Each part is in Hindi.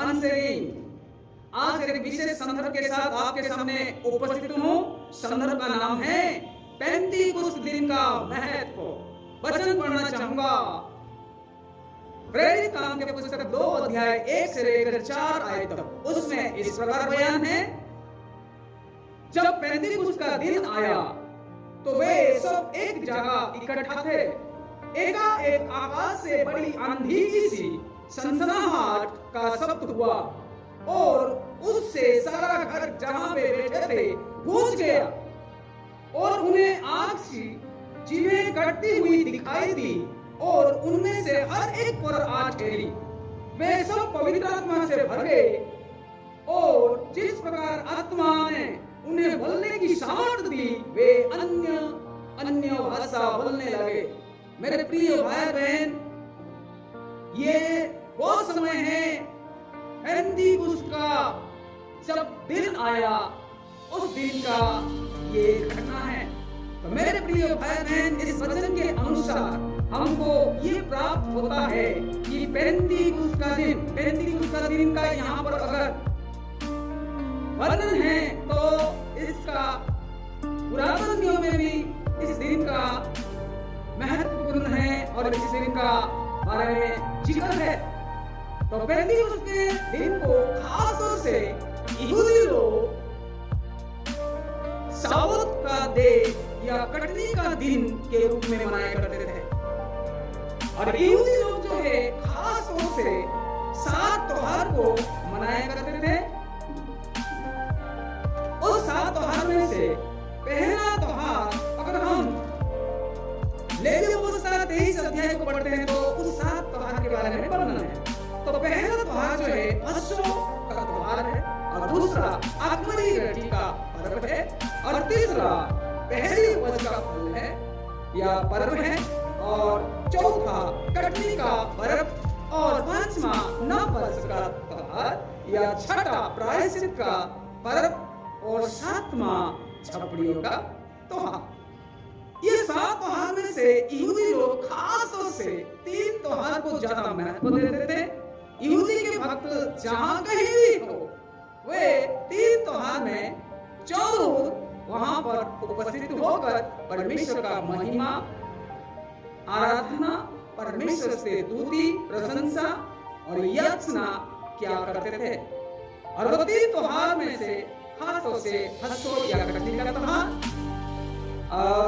आंसरिंग। आज एक विशेष संदर्भ के साथ आपके सामने उपस्थित हूँ। संदर्भ का नाम है पेंतीकुस्त दिन का महत्व। वचन पढ़ना चाहूंगा। प्रेरित काम के पुस्तक 2 अध्याय 1 से लेकर 4 आयत तक। उसमें इस प्रकार बयान है, जब पेंतीकुस्त का दिन आया तो वे सब एक जगह इकट्ठा थे। एकाएक आकाश से बड़ी आंधी सी सनसनाहट का शब्द हुआ और उससे सारा घर जहां वे बैठे थे गूंज गया और उन्हें आग सी जीवें कटती हुई दिखाई दी और उनमें से हर एक पर आग ठहरी। वे सब पवित्र आत्मा से भर गए और जिस प्रकार आत्मा ने उन्हें बोलने की सामर्थ दी, वे अन्य भाषा बोलने लगे। मेरे प्रिय भाई बहन, ये वो समय है पेंतीकुस्त का, जब दिन आया उस दिन का ये घटना है। तो मेरे प्रिय भाई बहन, इस वचन के अनुसार हमको ये प्राप्त होता है कि पेंतीकुस्त का दिन का यहाँ पर अगर वर्णन है तो इसका पुरातन नियम में भी इस दिन का महत्वपूर्ण है और इस दिन का बारे में जिक्र है। तो पेंतीकुस्त के दिन को खास तौर से यहूदी लोग साबत का डे या कटनी का दिन के रूप में मनाया करते थे। और यहूदी लोग जो है खास तौर से 7 त्योहार को मनाया करते थे। उस 7 त्योहार में से पहला त्योहार, अगर हम लेवी पुस्तक 23 अध्याय को पढ़ते हैं तो उस 7 त्योहार के बारे में वर्णन है। तो पहला त्योहार जो है फसह का त्योहार है, और दूसरा अख़मीरी रोटी का पर्व है, और तीसरा पहली उपज का फल है या पर्व है, और चौथा कटनी का पर्व, और पांचवा नववर्ष का त्योहार या छठा प्रायश्चित का पर्व, और 7वां झपड़ियों का त्योहार। ये 7 त्योहार में से यहूदी लोग खास तौर से 3 त्योहार को ज्यादा महत्व देते थे। यहूदी के भक्त जहां कहीं भी हो, वे 3 त्योहार में जरूर वहां पर उपस्थित होकर परमेश्वर का महिमा, आराधना, परमेश्वर से स्तुति, प्रशंसा और याचना किया करते थे। और वो 3 त्योहार में से खास तौर से फसह या कटनी का त्योहार, और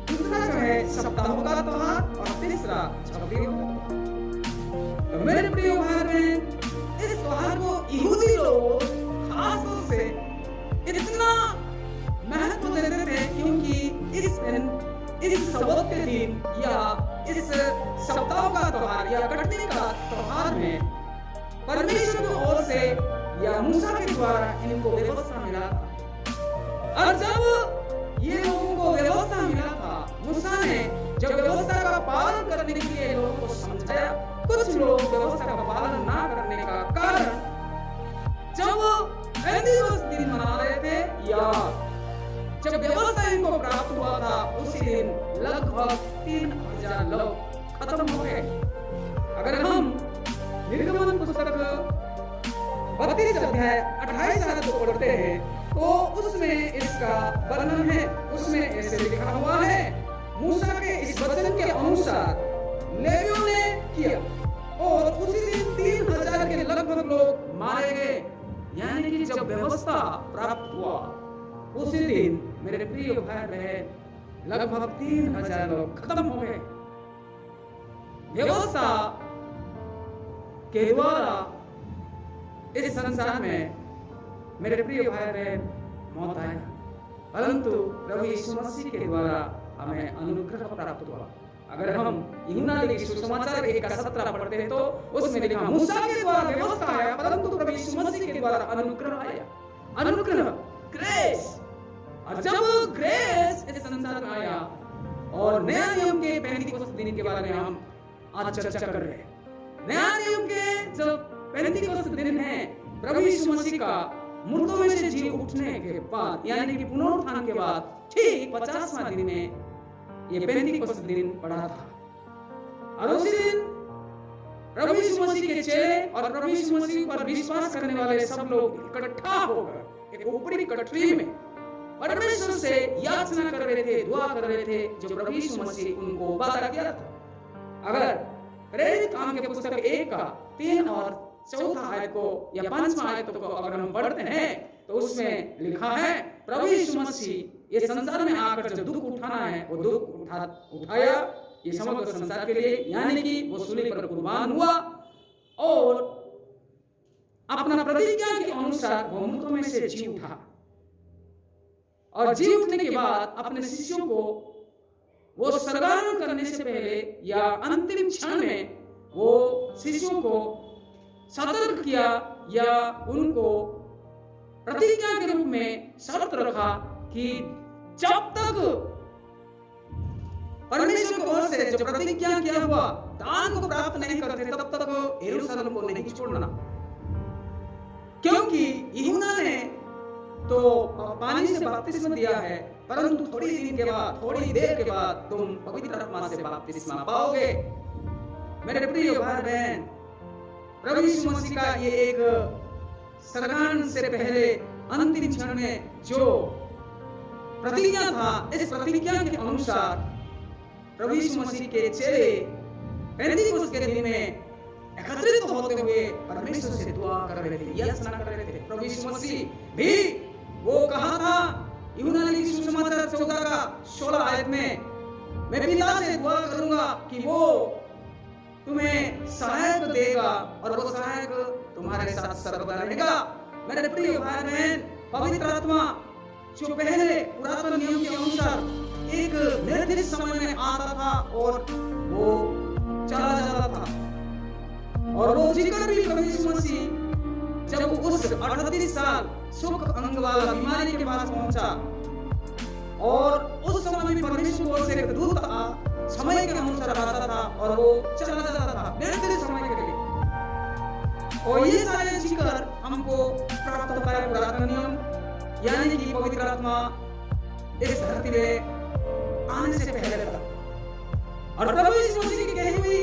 दूसरा जो है सप्ताहों का त्योहार, और तीसरा झपड़ियों का त्योहार। तो मेरे प्रिय भाई बहन, इस त्योहार को यहूदी लोग खास तौर से इतना महत्व देते थे क्योंकि इस सबत के दिन या इस सप्ताह का त्योहार या कटनी का त्योहार में परमेश्वर की ओर से या मूसा के द्वारा इनको व्यवस्था मिला था। और जब ये लोगों को व्यवस्था मिला था, मूसा ने जब व्यवस्था का पालन करने के लिए लोगों को समझाया, कुछ लोग व्यवस्था का पालन ना करने का कारण जब पेंतीकुस्त दिन मना रहे थे या जब व्यवस्था इनको प्राप्त हुआ था, उसी दिन लगभग 3000 लोग खत्म हो गए। अगर हम निर्गमन पुस्तक 32 अध्याय 28 आयत को पढ़ते हैं तो उसमें इसका वर्णन है। उसमें ऐसे लिखा हुआ है, मूसा के इस वचन के अनुसार लेवियों ने किया और उसी दिन 3000 के लगभग लोग मारे गए। यानी कि जब व्यवस्था प्राप्त हुआ उसी दिन मेरे प्रिय भाई बहन लगभग 3000 लोग खत्म हो गए। व्यवस्था के द्वारा इस संसार में मेरे प्रिय भाई बहन मौत आया, परंतु प्रभु यीशु मसीह के द्वारा हमें अनुग्रह प्राप्त हुआ। अगर हम यूहन्ना लिखित सुसमाचार 1:17 पढ़ते हैं तो उसमें लिखा, मूसा के द्वारा व्यवस्था आया परंतु प्रभु यीशु मसीह के द्वारा अनुग्रह आया। अनुग्रह, ग्रेस। और जब ग्रेस इस संसार में आया और नया नियम के पेंतीकुस्त दिन के बारे में हम आज चर्चा कर रहे हैं। नया नियम के जब पेंतीकुस्त दिन है, प्रभु यीशु मसीह का मुर्दों में से जी उठने के बाद यानी कि पुनरुत्थान के बाद ठीक 50वां दिन में ये पेंतीकुस्त दिन पड़ा था। और उसी दिन प्रभु यीशु मसीह के चेले और प्रभु यीशु मसीह पर विश्वास करने वाले सब लोग इकट्ठा होकर एक ऊपरी कटरी में परमेश्वर से याचना कर रहे थे, दुआ कर रहे थे, जो प्रभु यीशु मसीह उनको वादा किया था। अगर प्रेरित काम के पुस्तक 1 का 3 और 4 आयत को या 5वां आयत को अगर हम पढ़ते हैं तो उसमें लिखा है, प्रभु यीशु मसीह ये संसार में आकर जो दुख उठाना है वो दुख उठाया ये समग्र संसार के लिए, यानी कि वो सूली पर कुर्बान हुआ और अपना प्रतिज्ञा के अनुसार वो मृतों में से जी उठा और जी उठने के बाद अपने शिष्यों को वो स्वर्गारोहण करने से पहले या अंतिम क्षण में वो शिष्यों को सतर्क किया या उनको प्रतिज्ञा के रूप में शर्त रखा कि जब तक परमेश्वर की ओर से जो प्रतिज्ञा किया हुआ दान को प्राप्त नहीं करते तब तक यरूशलेम को नहीं छोड़ना, क्योंकि यूहन्ना ने तो पानी से बपतिस्मा दिया है, परंतु थोड़ी देर के बाद तुम पवित्र आत्मा से बपतिस्मा पाओगे। मेरे प्रिय भाई बहन, प्रभु यीशु मसीह का ये एक स्वर्गारोहण से पहले अंतिम क्षण में जो प्रतिज्ञा था, इस प्रतिज्ञा के अनुसार प्रभु यीशु मसीह के चेले पेंतीकोस्त के दिन में एकत्रित होते हुए परमेश्वर से दुआ कर रहे थे, याचना कर रहे थे। प्रभु यीशु मसीह भी वो कहा था यूहन्ना लिखित सुसमाचार 14 का 16 आयत में, मैं पिता से दुआ करूंगा कि वो तुम्हें सहायक देगा और वो सहायक तुम्हारे साथ सर्वदा रहेगा। मेरे प्रिय भाई बहन, पवित्र आत्मा जो पहले पुरातन नियम के अनुसार एक निर्दिष्ट समय में आता था और वो चला जाता था, और वो जिक्र भी प्रभु यीशु मसीह जब उस 38 साल सुख अंग वाला बीमारी के पास पहुंचा और उस समय भी परमेश्वर से एक दूत समय के अनुसार आता था और वो चला जाता था निर्दिष्ट समय के लिए। और ये सारे जिक्र हमको प्राप्त होता है पुरातन नियम, यानी कि पवित्र आत्मा इस धरती में आने से पहले था। और प्रभु यीशु मसीह की कही हुई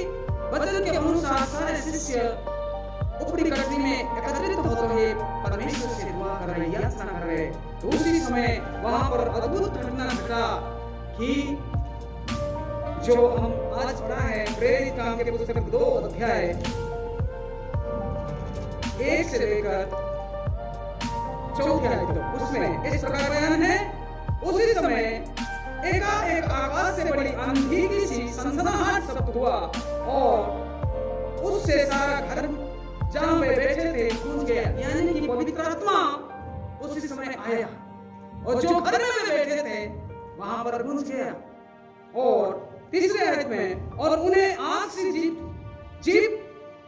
वचन के अनुसार सारे शिष्य ऊपरी कटरी में एकत्रित होते हुए परमेश्वर से दुआ कर रहे, याचना कर रहे। तो उसी समय वहां पर अद्भुत घटना घटा कि जो हम आज पढ़ा है प्रेरित काम के पुस्तक 2 अध्याय 1 से लेकर 4 आयत तक, उसमें इस प्रकार बयान है, उसी समय एकाएक आकाश से बड़ी आंधी की सी सनसनाहट शब्द हुआ और उससे सारा घर जहां वे बैठे थे गूंज गया, यानी कि पवित्र आत्मा उसी समय आया और जो घर में वे बैठे थे वहां पर गूंज गया। और तीसरे आयत में, और उन्हें आग से जीभ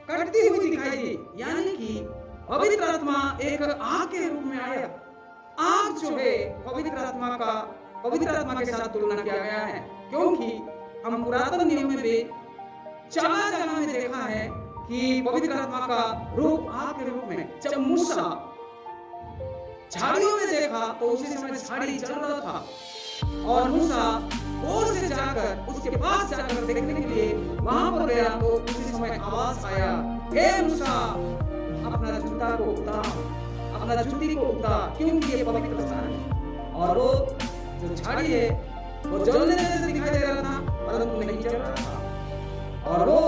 कटती हुई दिखाई दी, यानी कि पवित्र आत्मा एक आग के रूप में आया। आग जो है पवित्र आत्मा के साथ तुलना किया गया है, क्योंकि हम पुरातन नियम में भी जगह में देखा है कि पवित्र आत्मा का रूप आग के रूप में। जब मूसा झाड़ियों में देखा तो उसी समय झाड़ी जल रहा था और मूसा दूर से जाकर उसके पास जाकर देखने के लिए वहां पर गया तो उसी समय आवाज आया, हे मूसा अपना जूता को उतार, अपना जूती को उतार, क्योंकि ये पवित्र स्थान है। और वो जो झाड़ी है वो जलने जैसे दिखाई दे रहा था परंतु नहीं जल रहा था, और वो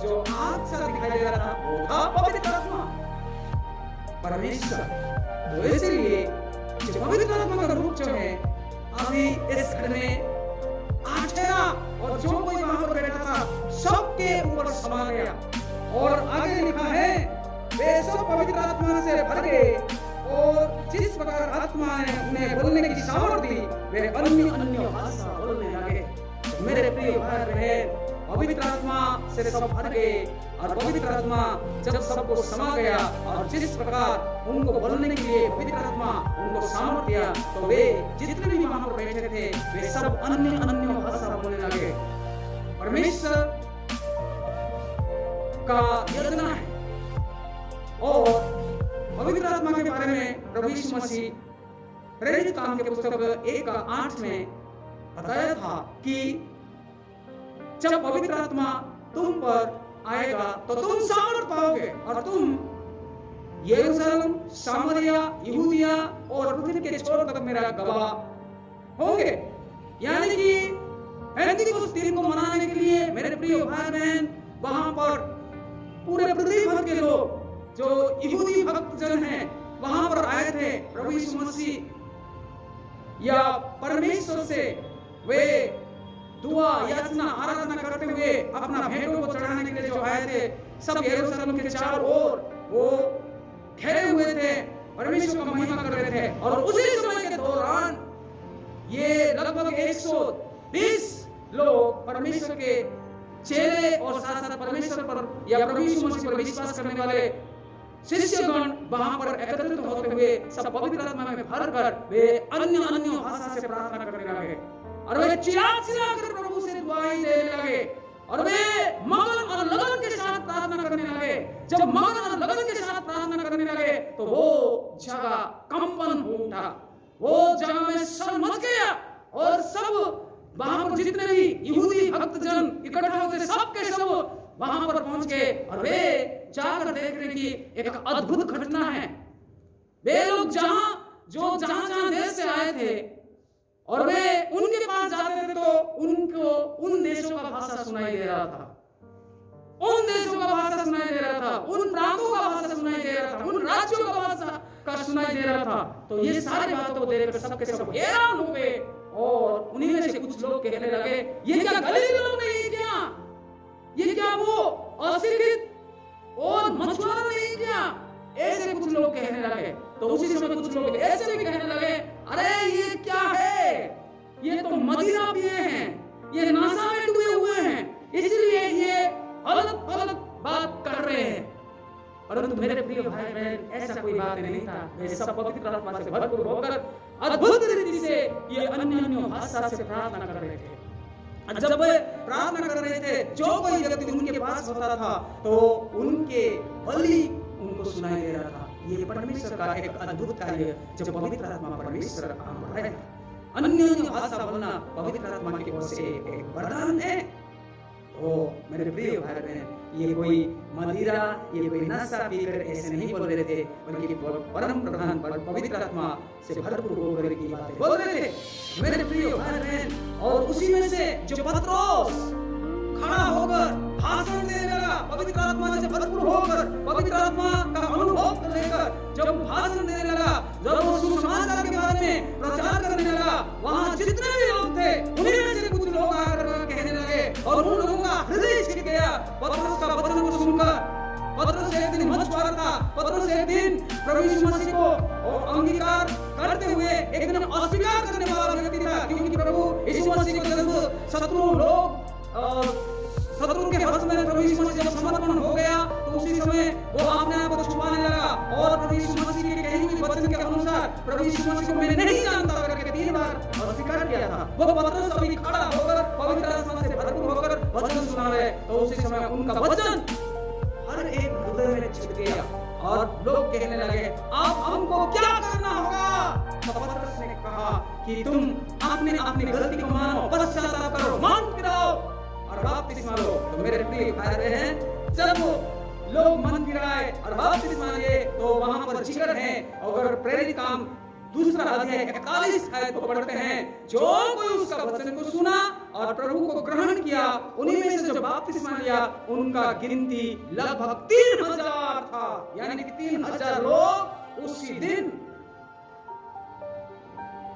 जो आग सा दिखाई दे रहा था वो था पवित्र आत्मा परमेश्वर। तो इसलिए जो पवित्र आत्मा का रूप जो है अभी इस घर में आ गया और जो कोई वहां पर बैठा था सबके ऊपर समा गया। और आगे लिखा है, वे सब पवित्र आत्मा से भर गए और जिस प्रकार आत्मा ने उन्हें बोलने की सामर्थ्य दी वे अन्य भाषा बोलने लगे। मेरे प्रिय भाई बहन, पवित्र आत्मा से सब भर गए और पवित्र आत्मा जब सबको समा गया और जिस प्रकार उनको बोलने के लिए पवित्र आत्मा उनको सामर्थ्य दिया तो वे जितने भी वहां पर बैठे थे वे सब अन्य भाषा बोलने लगे। परमेश्वर का योजना है। और पवित्र आत्मा के बारे में प्रभु यीशु मसीह प्रेरित काम के पुस्तक 1:8 में बताया था कि जब पवित्र आत्मा तुम पर आएगा तो तुम सामर्थ पाओगे और तुम यरूशलेम, सामरिया, यहूदिया और पृथ्वी के छोर तक मेरा गवाह होंगे। यानी कि पेंतिकोस्त दिन को मनाने के लिए मेरे प्रिय भाई बहन वहां पर पूरे पृथ्वी भर के लोग जो यहूदी भक्तजन हैं वहां पर आए थे। प्रभु यीशु मसीह या परमेश्वर से वे दुआ, याचना, आराधना करते हुए अपना भेंटों को चढ़ाने के लिए जो आए थे, सब यरूशलेम के चारों ओर वो ठहरे हुए थे, परमेश्वर का महिमा कर रहे थे। और उसी समय के दौरान ये लगभग 120 लोग परमेश्वर के चेले और साथ साथ परमेश्वर पर या प्रभु यीशु मसीह पर विश्वास करने वाले शिष्यगण वहां पर एकत्रित होते हुए सब पवित्र आत्मा में भरकर वे अन्य भाषा से प्रार्थना करने लगे और वे चिल्ला कर प्रभु से दुआएं देने लगे और वे मगन और लगन के साथ प्रार्थना करने लगे। जब मगन और लगन के साथ प्रार्थना करने लगे तो वो जगह कंपन हो उठा, वो जगह में शर मच गया और सब वहां पर जितने भी यहूदी भक्तजन इकट्ठा होते सबके सब वहां पर पहुंच गए और वे जाकर देख रहे कि एक अद्भुत घटना है। वे लोग जहां देश से आए थे और वे उनके पास जाते थे तो उनको उन देशों का भाषा सुनाई दे रहा था, उन देशों का भाषा सुनाई दे रहा था, उन प्रांतों का भाषा सुनाई दे रहा था, उन राज्यों का भाषा का सुनाई दे रहा था। तो ये सारी बातों को देखकर सबके सब हैरान हो गए और उन्हीं में से कुछ लोग कहने लगे, ये क्या गलीली लोग नहीं क्या? ये क्या वो अशिक्षित और मछुआरा नहीं क्या? ऐसे कुछ लोग कहने लगे। तो उसी समय कुछ लोग ऐसे भी कहने लगे, अरे ये क्या है? ये तो मदिरा पिए हैं, ये नशा में डूबे हुए हैं, इसलिए ये अलग बात कर रहे हैं। परंतु मेरे प्रिय भाई बहन, ऐसा कोई बात नहीं था। वे सब पवित्र आत्मा से भरपूर होकर अद्भुत रीति से ये अन्य भाषा से प्रार्थना कर रहे थे। जब वे प्रार्थना कर रहे थे, जो कोई व्यक्ति उनके पास होता था तो उनके बलि उनको सुनाई दे रहा था। ये परमेश्वर का एक अद्भुत कार्य जब पवित्र आत्मा परमेश्वर काम कर रहे हैं। अन्य भाषा बोलना पवित्र आत्मा की ओर से एक वरदान है। तो मेरे प्रिय भाई बहन, ये कोई मदिरा, ये कोई नशा पीकर ऐसे नहीं बोल रहे थे, बल्कि परम प्रधान पवित्र आत्मा से भरपूर होकर की बातें बोल रहे थे मेरे प्रिय भाई बहन। और उसी में से जो पत्रोस खड़ा होकर भाषण देने लगा, पवित्र आत्मा से भरपूर होकर पवित्र आत्मा का अनुभव लेकर जब भाषण देने लगा, जब वो सुसमाचार के बारे में प्रचार करने लगा, वहां जितने भी लोग थे उन्हीं में से कुछ लोग आकर कहने लगे और उन लोगों का हृदय छिड़ गया पत्रोस का वचन को सुनकर। पत्रोस एक दिन मछुआरा था, पत्रोस एक दिन प्रभु यीशु मसीह को अंगीकार करते हुए एक दिन अस्वीकार करने वाला व्यक्ति था, क्योंकि प्रभु यीशु मसीह को जब शत्रु के वश में प्रभु यीशु मसीह जब समर्पण हो गया तो उसी समय वो अपने आप को छुपाने लगा और प्रभु यीशु मसीह के कही हुई वचन के अनुसार प्रभु यीशु मसीह को मैं नहीं जानता करके 3 बार अस्वीकार किया था। वो पत्रोस अभी खड़ा होकर पवित्र आत्मा से भरपूर होकर वचन सुना रहे, तो उसी समय उनका वचन हर एक हृदय में छिप गया और लोग कहने लगे, अब हमको क्या करना होगा? तो पत्रोस ने कहा कि तुम अपनी गलती को मानो, पश्चाताप करो, मन फिराओ और बपतिस्मा लो। तो मेरे प्रिय भाई बहन, जब लोग मन फिराए और बपतिस्मा लिए तो वहां पर जिक्र है, अगर प्रेरित काम 2 अध्याय 41 आयत को पढ़ते हैं, जो कोई उसका वचन को सुना और प्रभु को ग्रहण किया, उन्हीं में से जो बपतिस्मा लिया उनका गिनती लगभग 3000 था। यानी कि 3000 लोग उसी दिन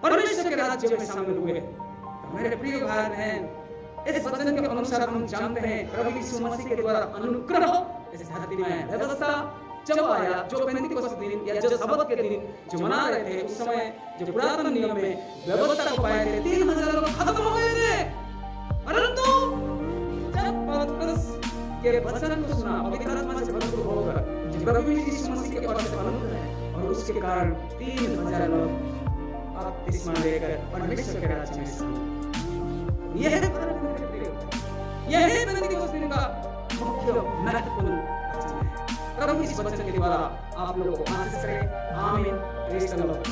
परमेश्वर के राज्य में शामिल हुए। तो मेरे प्रिय भाई बहन, इस वचन के अनुसार हम जानते हैं प्रभु यीशु मसीह के द्वारा अनुग्रह इस धरती में व्यवस्था जब आया, जो पेंतिकोस्त दिन या जो सबत के दिन जो मना रहे थे, उस समय जो पुरातन नियम में व्यवस्था को पाए थे 3000 लोग खत्म हो गए थे। परंतु जब पत्रोस के वचन को सुना, पवित्र आत्मा से भरपूर होकर जो प्रभु यीशु मसीह के ओर से अनुग्रह और उसके कारण 3000 लोग बपतिस्मा लेकर परमेश्वर के राज्य में शामिल। यह पेंतिकोस्त दिन का मुख्य महत्वपूर्ण वचन है। प्रभु इस वचन के द्वारा आप लोगों को आशीष करे। आमीन। Praise the Lord.